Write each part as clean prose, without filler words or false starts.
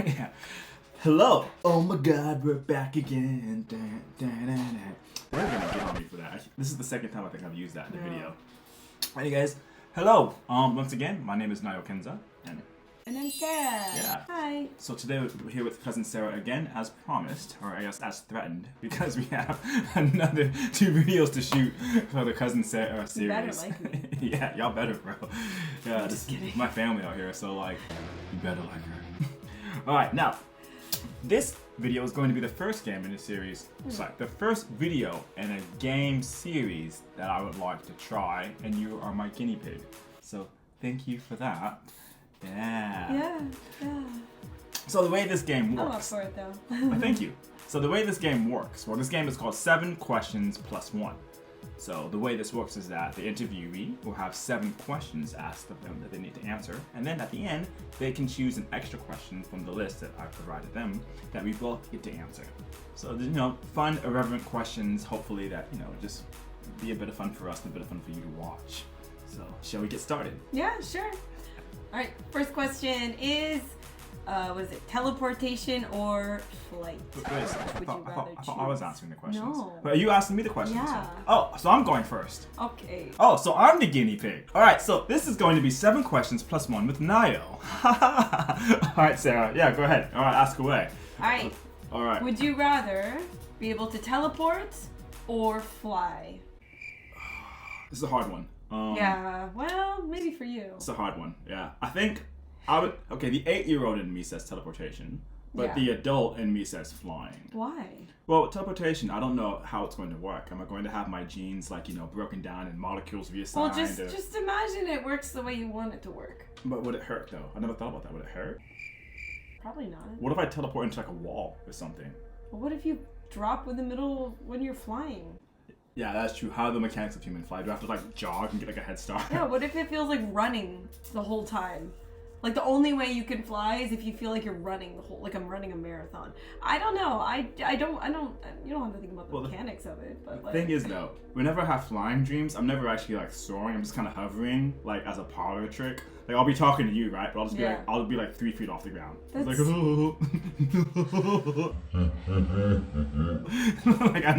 Yeah. Hello. Oh my God, we're back again. They're gonna get on me for that. This is the second time I think I've used that in the video. Hey guys. Hello. Once again, my name is Nayo Kenza. And I'm Sarah. Yeah. Hi. So today we're here with cousin Sarah again, as promised, or I guess as threatened, because we have another 2 videos to shoot for the cousin Sarah series. You better like me. Yeah, y'all better, bro. Yeah, Just kidding. My family out here, so like, you better like her. All right, now this video is going to be the first game in the series. It's like the first video in a game series that I would like to try, and you are my guinea pig. So thank you for that. Yeah. So the way this game works. I'm up for it though. Thank you. So the way this game works, well, this game is called 7 questions plus 1. So the way this works is that the interviewee will have 7 questions asked of them that they need to answer, and then at the end they can choose an extra question from the list that I provided them that we both get to answer. So fun, irreverent questions. Hopefully that just be a bit of fun for us and a bit of fun for you to watch. So shall we get started? Yeah, sure. All right, first question is, was it teleportation or flight? Wait a second. I thought I was answering the questions. No. But are you asking me the questions? Yeah. Oh, so I'm going first. Okay. Oh, so I'm the guinea pig. All right, so this is going to be 7 questions plus 1 with Nayo. All right, Sarah. Yeah, go ahead. All right, ask away. All right. All right. Would you rather be able to teleport or fly? This is a hard one. Yeah, well, maybe for you. It's a hard one. Yeah. I think I would. Okay, the 8-year-old in me says teleportation, but the adult in me says flying. Why? Well, teleportation, I don't know how it's going to work. Am I going to have my genes broken down and molecules reassigned? Well, just imagine it works the way you want it to work. But would it hurt though? I never thought about that. Would it hurt? Probably not. What if I teleport into like a wall or something? Well, what if you drop in the middle when you're flying? Yeah, that's true. How are the mechanics of human flight? Do I have to like jog and get like a head start? Yeah, what if it feels like running the whole time? Like the only way you can fly is if you feel like you're running like I'm running a marathon. I don't know. I don't you don't have to think about the mechanics of it, but the thing is though, whenever I have flying dreams, I'm never actually like soaring. I'm just kind of hovering like as a parlor trick. Like I'll be talking to you, right? But I'll be like 3 feet off the ground. Like, like I'm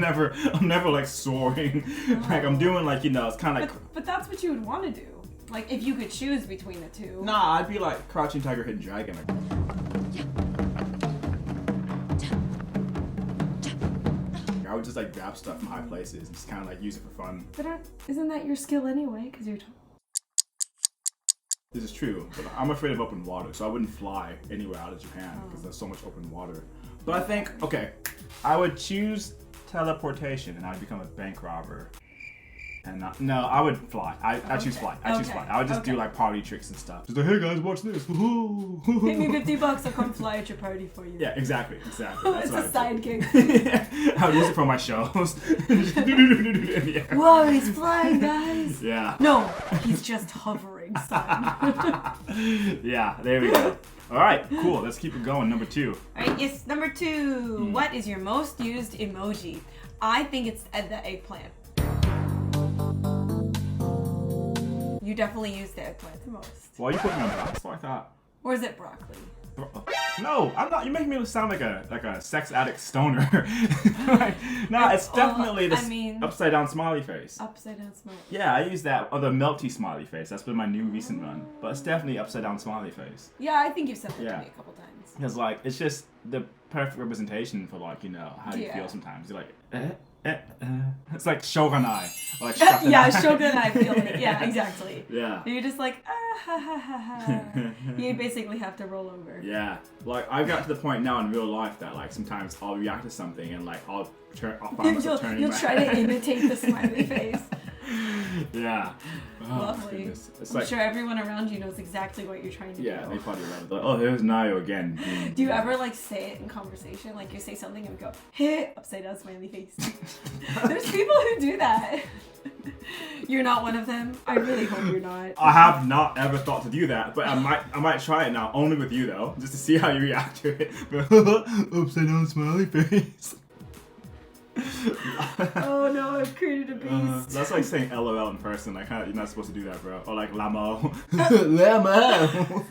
never like soaring. Like I'm doing like it's kind of like. But that's what you would want to do. Like if you could choose between the two. Nah, I'd be like Crouching Tiger, Hidden Dragon. I would just like grab stuff from high places and just kind of like use it for fun. But isn't that your skill anyway? Because you're. This is true, but I'm afraid of open water, so I wouldn't fly anywhere out of Japan because there's so much open water. But I think, I would choose teleportation and I'd become a bank robber. And no, I would fly. I choose flight. I choose flight. I would just do like party tricks and stuff. Just like, hey guys, watch this. Pay me $50, I'll come fly at your party for you. Yeah, exactly. That's it's a sidekick. I would use it for my shows. Whoa, he's flying, guys. Yeah. No, he's just hovering, son. Yeah, there we go. All right, cool. Let's keep it going. Number 2. All right, yes, number 2. What is your most used emoji? I think it's the eggplant. You definitely use the eggplant the most. Well, you put me on that. That's what I thought. Or is it broccoli? No, I'm not. You make me sound like a sex addict stoner. It's definitely the upside down smiley face. Upside down smiley. Yeah, I use that, or the melty smiley face. That's been my new recent one. But it's definitely upside down smiley face. Yeah, I think you've said that to me a couple times. Because it's just the perfect representation for how you feel sometimes. You're like, It's like shogunai. Like yeah, shogunai feeling. Yeah, exactly. Yeah. You're just like, ha ha ha ha. You basically have to roll over. Yeah. Like I've got to the point now in real life that like sometimes I'll react to something and like I'll find myself turning You'll back. try to imitate the smiley face. Yeah. Oh, lovely. I'm sure everyone around you knows exactly what you're trying to do. Yeah, they probably love it. Like, oh, there's Nayo again. Do you ever like say it in conversation? Like you say something and go, hey, upside down smiley face. There's people who do that. You're not one of them? I really hope you're not. I have not ever thought to do that, but I might try it now, only with you though, just to see how you react to it. Upside down smiley face. Oh no, I've created a beast. That's like saying LOL in person. Like, you're not supposed to do that, bro. Or like Lamo. Lamo.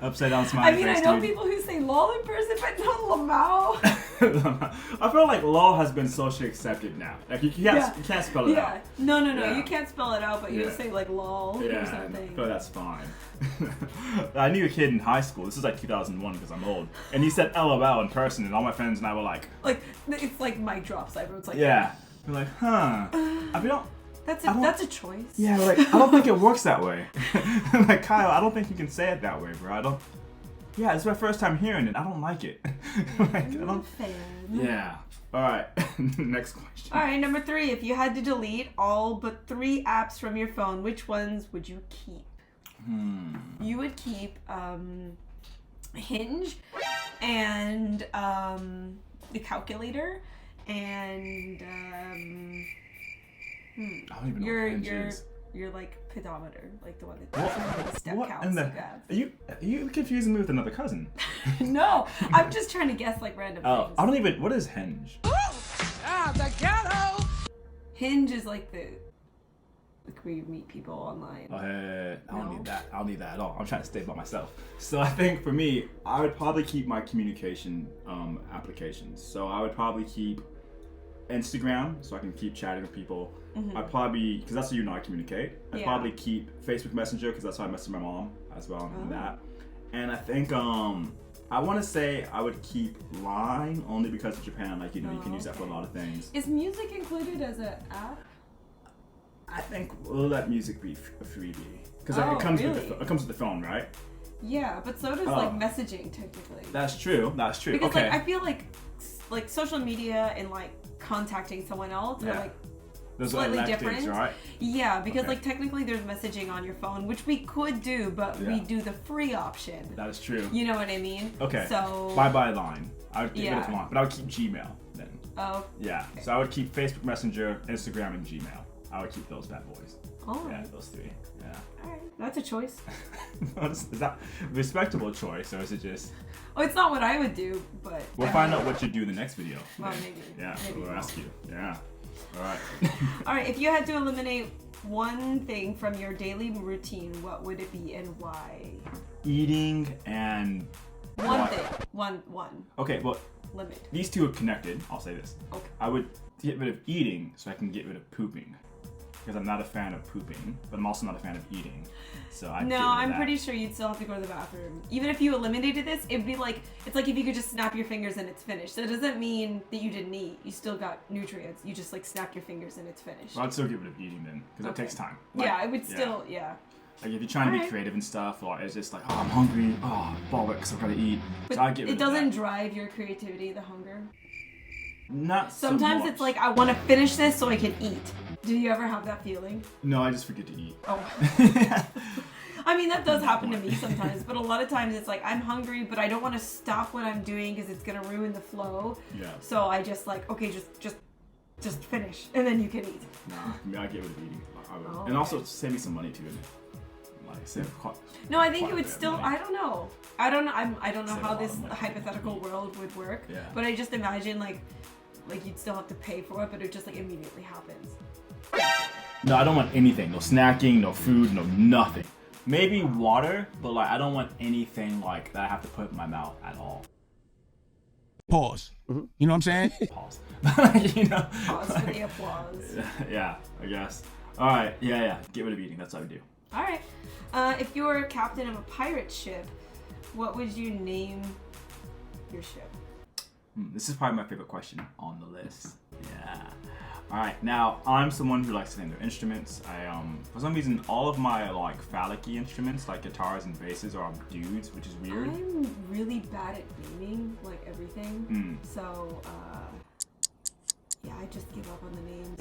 Upside down smiley face. I know people who say LOL in person, but no Lamau. I feel like LOL has been socially accepted now. Like you can't spell it out. No. Yeah. You can't spell it out, but you just say like LOL or I something. feel that's fine. I knew a kid in high school. This is like 2001 because I'm old, and he said LOL in person, and all my friends and I were like, it's like mic drops. Everyone's like, yeah. We're like, huh? I mean, that's a choice. Yeah, like I don't think it works that way. Like Kyle, I don't think you can say it that way, bro. I don't. Yeah, it's my first time hearing it. I don't like it. Like, I don't. Fan. Yeah. All right. Next question. All right, number 3. If you had to delete all but 3 apps from your phone, which ones would you keep? You would keep Hinge and the calculator and I don't even know what Hinge is. Your like pedometer, like the one that the step counts. Are you confusing me with another cousin? No, I'm just trying to guess like random things. I don't even. What is Hinge? The ghetto! Hinge is like where you meet people online. I don't need that. I don't need that at all. I'm trying to stay by myself. So I think for me, I would probably keep my communication applications. So I would probably keep Instagram, so I can keep chatting with people. I'd probably, because that's how you know I communicate. I'd probably keep Facebook Messenger, because that's how I message my mom as well on that. And I think I want to say I would keep Line only because of Japan. Like you can use that for a lot of things. Is music included as an app? I think we'll let music be a freebie because it comes with the phone, right? Yeah, but so does like messaging technically. That's true. Because like I feel like social media and like contacting someone else are like those slightly electives, different, right? Yeah, because like technically there's messaging on your phone, which we could do, but we do the free option. That is true. You know what I mean? Okay. So bye Line. I would get rid of Line, but I would keep Gmail then. Oh. Yeah. Okay. So I would keep Facebook Messenger, Instagram, and Gmail. I would keep those bad boys. Oh. Yeah, those 3. Yeah. Alright, that's a choice. Is that a respectable choice, or is it just? Oh, it's not what I would do, but we'll find out what you do in the next video. Well, maybe. Yeah, maybe we'll ask you. Yeah. All right. All right. If you had to eliminate one thing from your daily routine, what would it be and why? Eating and. One thing. One. Okay. Well. Limit. These 2 are connected. I'll say this. Okay. I would get rid of eating so I can get rid of pooping. Because I'm not a fan of pooping, but I'm also not a fan of eating. So I'm pretty sure you'd still have to go to the bathroom. Even if you eliminated this, it'd be like, it's like if you could just snap your fingers and it's finished. So it doesn't mean that you didn't eat. You still got nutrients. You just like snap your fingers and it's finished. Well, I'd still get rid of eating then, because it takes time. Like, yeah, I would still, Like if you're trying to be creative and stuff, or it's just like, oh, I'm hungry, bollocks, I've got to eat. But so I get rid it of doesn't that. drive your creativity, the hunger? Not Sometimes so much. it's like, I want to finish this so I can eat. Do you ever have that feeling? No, I just forget to eat. Oh. I mean, that does happen to me sometimes, but a lot of times it's like, I'm hungry, but I don't want to stop what I'm doing because it's going to ruin the flow. Yeah. So I just like, okay, just finish, and then you can eat. Nah, I get rid of eating. I would. Oh, and also save me some money too. Like save No, I think it would still. Money. I don't know. I don't know how this hypothetical world would work. Yeah. But I just imagine like you'd still have to pay for it, but it just like immediately happens. No, I don't want anything. No snacking, no food, no nothing. Maybe water, but like I don't want anything like that I have to put in my mouth at all. Pause. You know what I'm saying? Pause. You know. Pause for the applause. Yeah, I guess. All right. Yeah. Get rid of eating. That's what I would do. All right. If you were a captain of a pirate ship, what would you name your ship? This is probably my favorite question on the list. Yeah. All right. Now, I'm someone who likes to name their instruments. I for some reason, all of my like phallic-y instruments, like guitars and basses, are dudes, which is weird. I'm really bad at naming like everything. So, yeah, I just give up on the names.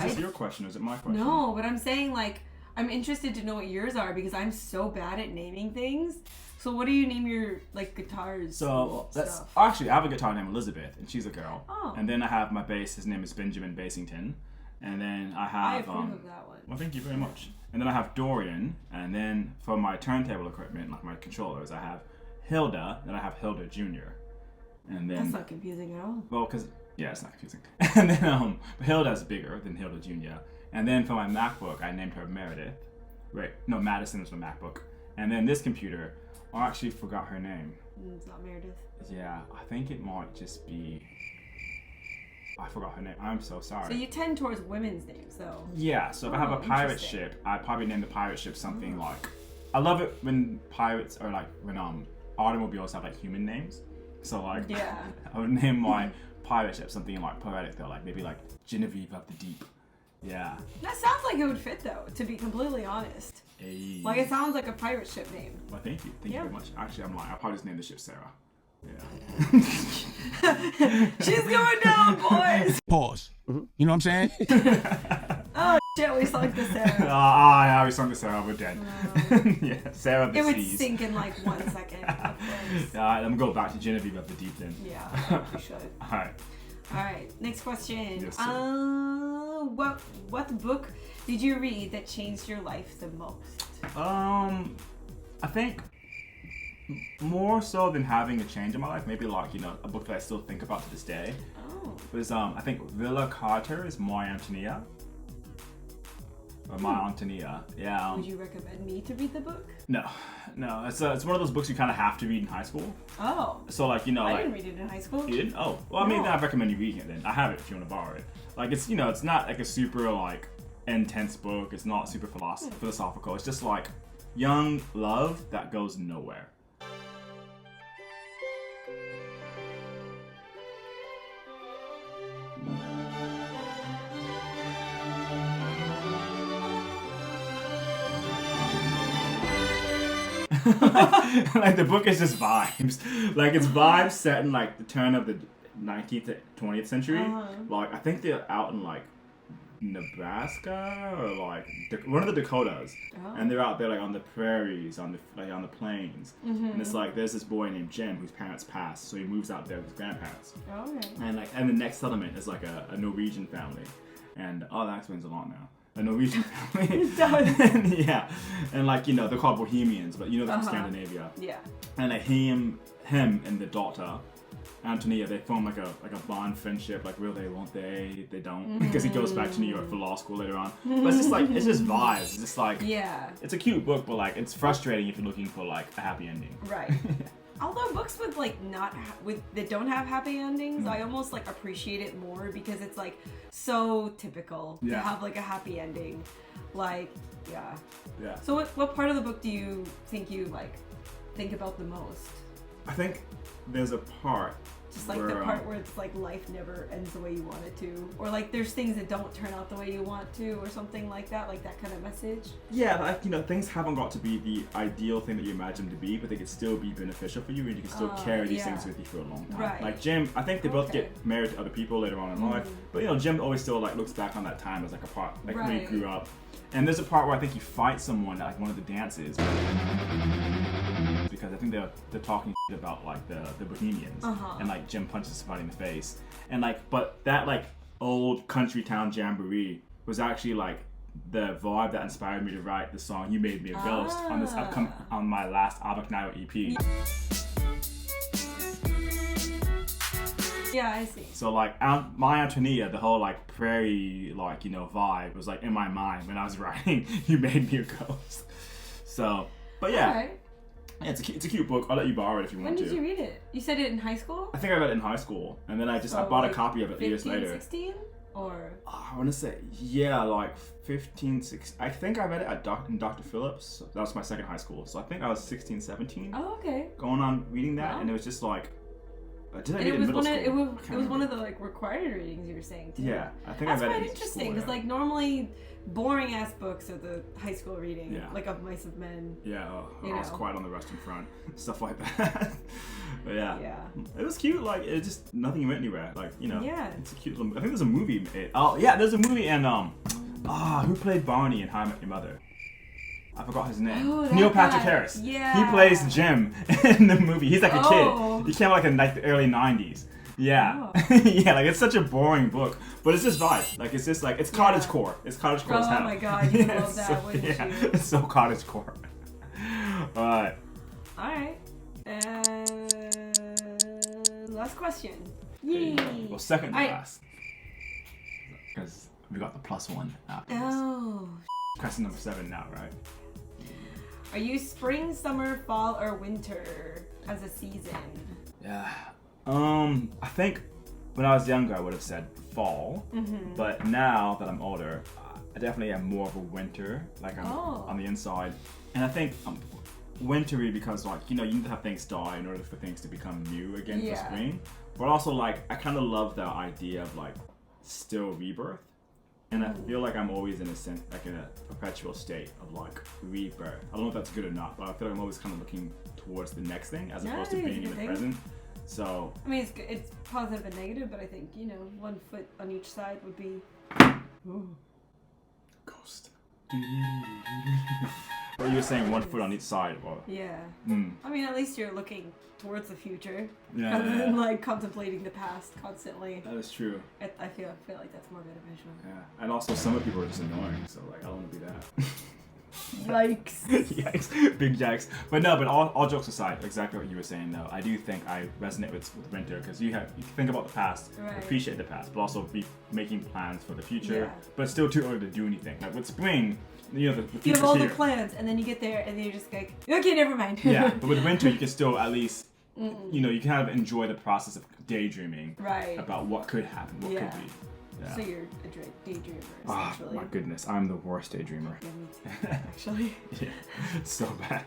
Is this your question or is it my question? No, but I'm saying like I'm interested to know what yours are because I'm so bad at naming things. So what do you name your like guitars? So that's actually I have a guitar named Elizabeth and she's a girl. Oh. And then I have my bass. His name is Benjamin Basington. And then I have. I approve of that one. Well, thank you very much. And then I have Dorian. And then for my turntable equipment, like my controllers, I have Hilda. Then I have Hilda Jr. And then that's not confusing at all. Well, because it's not confusing. And then Hilda's bigger than Hilda Jr. And then for my MacBook, I named her Meredith. Wait, no, Madison is my MacBook. And then this computer, I actually forgot her name. It's not Meredith. Yeah, I think it might just be. I forgot her name. I'm so sorry. So you tend towards women's names, though. Yeah, so if I have a pirate interesting. ship, I'd probably name the pirate ship something like. I love it when pirates or like when automobiles have like human names. So like, Yeah. I would name my pirate ship something like poetic though, like maybe like Genevieve of the Deep. Yeah. That sounds like it would fit, though, to be completely honest. Hey. Like, it sounds like a pirate ship name. Well, thank you. Thank you very much. Actually, I'm lying. I'll probably just name the ship Sarah. Yeah. She's going down, boys! Pause. You know what I'm saying? Oh, shit, we sunk the Sarah. Yeah, we sung the Sarah. We're dead. Yeah, Sarah of the It would Seas. sink in like 1 second. Of course. I'm gonna go back to Genevieve of the Deep then. Yeah, I think we should. Alright. All right, next question. Yes, sir. What book did you read that changed your life the most? I think more so than having a change in my life, maybe like, a book that I still think about to this day Oh. was, I think Villa Carter's My Antonia. Or My Antonia, yeah. Would you recommend me to read the book? No. It's one of those books you kind of have to read in high school. Oh. So like, I like. didn't read it in high school. You didn't? Oh, well, I mean, No. then I'd recommend you reading it then. I have it if you want to borrow it. Like, it's, it's not like a super, like, intense book. It's not super philosophical. It's just, like, young love that goes nowhere. Like the book is just vibes. Like it's vibes set in like the turn of the 19th to 20th century. Like I think they're out in like Nebraska or like one of the Dakotas, and they're out there like on the prairies, on the plains, and it's like there's this boy named Jim whose parents passed, so he moves out there with his grandparents. Okay. And the next settlement is like a Norwegian family, and that explains a lot now. A Norwegian family. It does. And like they're called Bohemians, but they're from Scandinavia. Yeah. And like him and the daughter, Antonia, they form like a bond friendship. Like will they, won't they? They don't, because he goes back to New York for law school later on. But it's just like it's just vibes. It's just like it's a cute book, but like it's frustrating if you're looking for like a happy ending. Right. Although books with like that don't have happy endings, I almost like appreciate it more because it's like so typical to have like a happy ending. Like, yeah. So what part of the book do you think you like think about the most? I think there's a part. Just like the part where it's like life never ends the way you want it to, or like there's things that don't turn out the way you want to, or something like that kind of message. Yeah, like things haven't got to be the ideal thing that you imagine them to be, but they can still be beneficial for you, and you can still carry these things with you for a long time. Right. Like Jim, I think they both get married to other people later on in life, but Jim always still like looks back on that time as like a part, like when he grew up. And there's a part where I think he fights someone at like one of the dances. Because I think they're talking about like the Bohemians, and like Jim punches somebody in the face, and like but that like old country town jamboree was actually like the vibe that inspired me to write the song "You Made Me a Ghost" on this on my last avecnayo EP. Yeah, I see. So like My Antonia, the whole like prairie like vibe was like in my mind when I was writing "You Made Me a Ghost." So, but yeah. Alright. Yeah, it's a cute book. I'll let you borrow it if you want to. When did you read it? You said it in high school? I think I read it in high school, and then I bought a copy of it 15, years later. 16? Or? I want to say, like 15, 16. I think I read it at in Dr. Phillips. That was my second high school. So I think I was 16, 17. Oh, okay. Going on reading that, and it was just like, did I read it in middle school? It was one of the like required readings you were saying too. Yeah, I think I read it in school. That's quite interesting, because like normally boring ass books are the high school reading, like of Mice of Men. Yeah, I was quiet on the Western Front, stuff like that. But yeah, it was cute. Like it just nothing went anywhere. Like it's a cute little. I think there's a movie made. Oh yeah, there's a movie, and who played Barney in How I Met Your Mother? I forgot his name. Oh, Neil guy. Patrick Harris. Yeah. He plays Jim in the movie. He's like a kid. He came out like in like the early 90s. Yeah. Oh. Yeah, like it's such a boring book, but it's just vibe. Like it's just like it's cottagecore. It's cottagecore as hell. Oh my god, you love that, wouldn't you? It's so cottagecore. Alright. Alright. Last question. Yay. Well, second to last. Because we got the +1 after this. Oh. Question number 7 now, right? Are you spring, summer, fall, or winter? as a season? Yeah. I think when I was younger, I would have said fall. But now that I'm older, I definitely am more of a winter. Like I'm on the inside, and I think wintry because like you need to have things die in order for things to become new again for spring. But also like I kind of love the idea of like still rebirth. And I feel like I'm always in a sense, like in a perpetual state of like rebirth. I don't know if that's good or not, but I feel like I'm always kind of looking towards the next thing as opposed to being in the present. So I mean, it's positive and negative, but I think 1 foot on each side would be. Ooh. Ghost. Or you were saying 1 foot on each side, or yeah. I mean, at least you're looking towards the future rather than like contemplating the past constantly. That is true. I feel like that's more beneficial. Yeah, and also some of people are just annoying, so like I don't want to be that. Yikes. Yikes. Big yikes. But no, but all jokes aside, exactly what you were saying though, I do think I resonate with winter because you think about the past, appreciate the past, but also be making plans for the future, but it's still too early to do anything. Like with spring, the future's you have all here. the plans, and then you get there, and then you're just like, okay, never mind. Yeah, but with winter, you can still at least, you can kind of enjoy the process of daydreaming about what could happen, what could be. Yeah. So you're a daydreamer, Oh essentially. my goodness, I'm the worst daydreamer. Yeah, me too, actually. Yeah, so bad.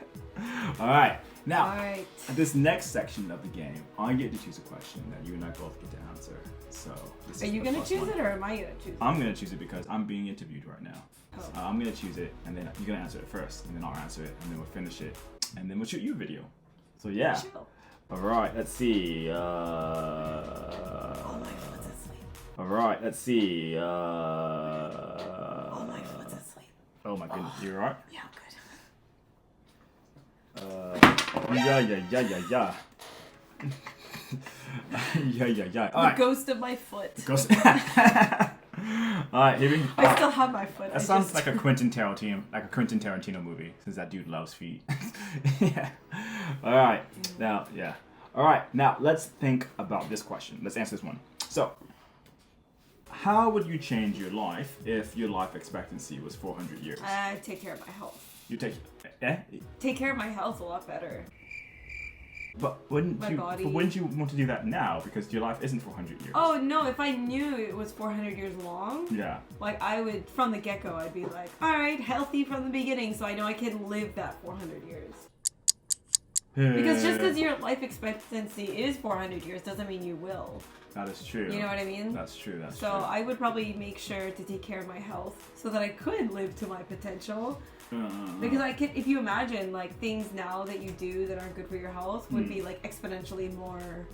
All right, now, this next section of the game, I get to choose a question that you and I both get to answer. So, are you going to choose it, or am I going to choose it? I'm going to choose it because I'm being interviewed right now. Oh. So I'm going to choose it, and then you're going to answer it first, and then I'll answer it, and then we'll finish it, and then we'll shoot you a video. So yeah. Chill. All right, let's see. Oh, my foot's asleep. All right, let's see. Oh, my foot's asleep. Oh my goodness, you alright? Yeah, I'm Yeah. Yeah. All right. The ghost of my foot. Ghost. Alright, here we go. I still have my foot. That sounds like a Quentin Tarantino movie, since that dude loves feet. Yeah. Alright. Now, yeah. Alright, now let's think about this question. Let's answer this one. So, how would you change your life if your life expectancy was 400 years? I take care of my health. You take care of my health a lot better. But wouldn't you want to do that now because your life isn't 400 years? Oh no, if I knew it was 400 years long, like I would, from the get-go, I'd be like, alright, healthy from the beginning so I know I can live that 400 years. Because just because your life expectancy is 400 years doesn't mean you will. That is true. You know what I mean? That's true, that's true. So I would probably make sure to take care of my health so that I could live to my potential. Because if you imagine like things now that you do that aren't good for your health would be like exponentially more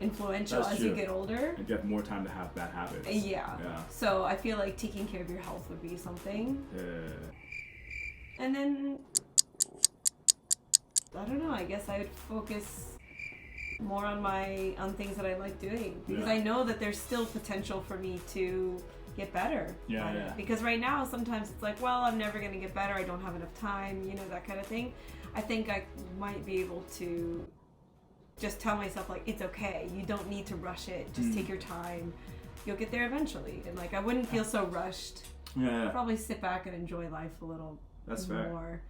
influential as you get older. And you have more time to have bad habits. Yeah. So I feel like taking care of your health would be something. And then I don't know, I guess I would focus more on things that I like doing because I know that there's still potential for me to get better. Because right now sometimes it's like, well, I'm never going to get better, I don't have enough time, that kind of thing. I think I might be able to just tell myself like, it's okay, you don't need to rush it, just take your time, you'll get there eventually. And like I wouldn't feel so rushed. I'd probably sit back and enjoy life a little more.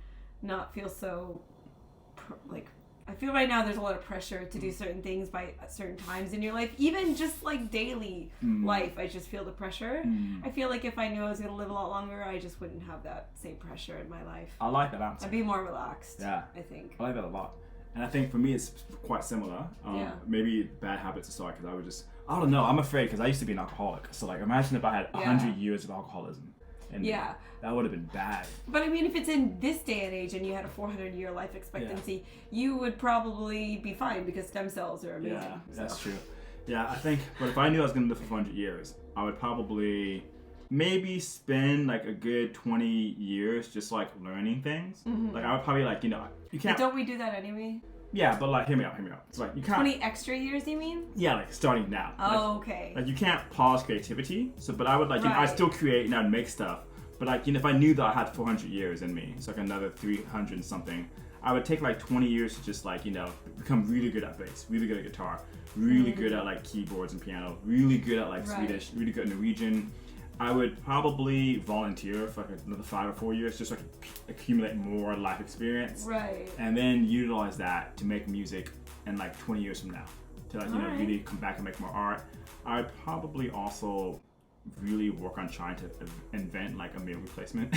Not feel so like, I feel right now there's a lot of pressure to do certain things by certain times in your life. Even just like daily life, I just feel the pressure. I feel like if I knew I was going to live a lot longer, I just wouldn't have that same pressure in my life. I like that answer. I'd be more relaxed, I think. I like that a lot. And I think for me it's quite similar. Maybe bad habits aside, because I don't know, I'm afraid because I used to be an alcoholic. So like imagine if I had 100 years of alcoholism. And that would have been bad. But I mean, if it's in this day and age and you had a 400-year life expectancy, you would probably be fine because stem cells are amazing. Yeah, that's true. Yeah, I think, but if I knew I was going to live for 400 years, I would probably maybe spend like a good 20 years just like learning things. Like I would probably like, you can't. But don't we do that anyway? Yeah, but like, hear me out. It's like, you can't. 20 extra years, you mean? Yeah, like starting now. Oh, okay. Like you can't pause creativity. So, but I would like, I still create and make stuff. But like, if I knew that I had 400 years in me, it's like another 300 and something, I would take like 20 years to just like, become really good at bass, really good at guitar, really good at like keyboards and piano, really good at like Swedish, really good at Norwegian. I would probably volunteer for like another 5 or 4 years just so I could accumulate more life experience. And then utilize that to make music in like 20 years from now to like, you know, Alright. really come back and make more art. I'd probably also really work on trying to invent like a meal replacement.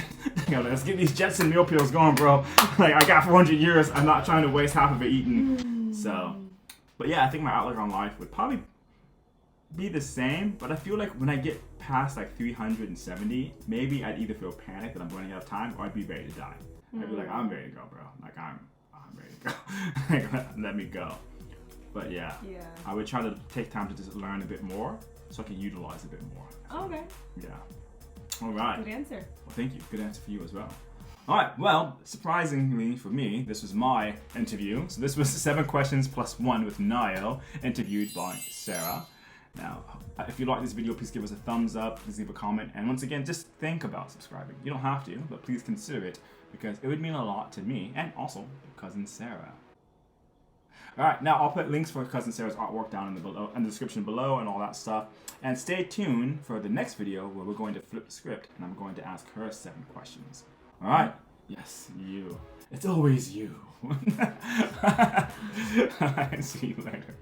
You know, let's get these Jetson meal pills going, bro. Like I got 400 years. I'm not trying to waste half of it eating. So, but yeah, I think my outlook on life would probably be the same. But I feel like when I get past like 370, maybe I'd either feel panicked that I'm running out of time, or I'd be ready to die. I'd be like, I'm ready to go, bro. Like I'm ready to go. Like, let me go. But yeah, I would try to take time to just learn a bit more, so I can utilize a bit more. Okay. Yeah. All right. Good answer. Well, thank you. Good answer for you as well. All right. Well, surprisingly for me, this was my interview. So this was 7 questions plus 1 with Niall, interviewed by Sarah. Now, if you like this video, please give us a thumbs up, please leave a comment, and once again, just think about subscribing. You don't have to, but please consider it, because it would mean a lot to me, and also cousin Sarah. Alright, now I'll put links for cousin Sarah's artwork down in the description below and all that stuff. And stay tuned for the next video where we're going to flip the script and I'm going to ask her 7 questions. Alright? Yes, you. It's always you. Alright, see you later.